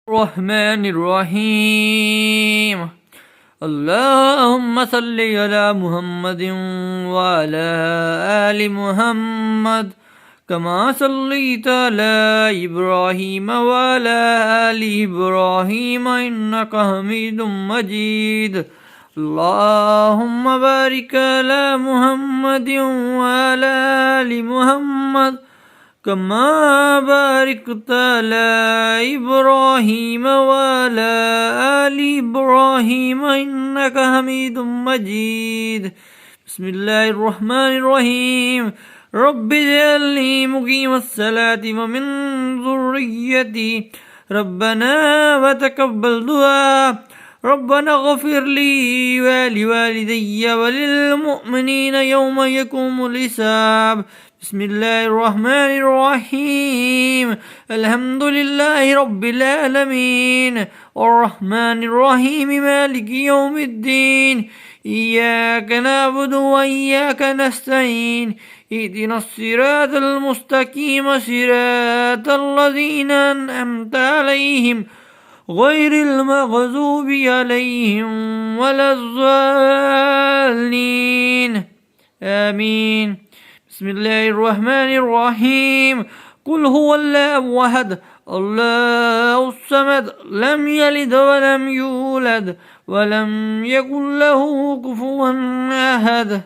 الرحمن الرحيم. اللهم صل على محمد وعلى آل محمد كما صليت على إبراهيم وعلى آل إبراهيم إنك حميد مجيد. اللهم بارك على محمد وعلى آل محمد كما باركت على إبراهيم وعلى آل إبراهيم إنك حميد مجيد. بسم الله الرحمن الرحيم. رب اجعلني مقيم الصلاة ومن ذريتي ربنا وتقبل دعاء. ربنا اغفر لي ولوالدي وللمؤمنين يوم يقوم الحساب. بسم الله الرحمن الرحيم. الحمد لله رب العالمين الرحمن الرحيم مالك يوم الدين. إياك نعبد وإياك نستعين. اهدنا الصراط المستقيم صراط الذين أنعمت عليهم غير المغضوب عليهم ولا الضالين. آمين. بسم الله الرحمن الرحيم. قل هو الله أحد الله الصمد لم يلد ولم يولد ولم يكن له كفوا أحد.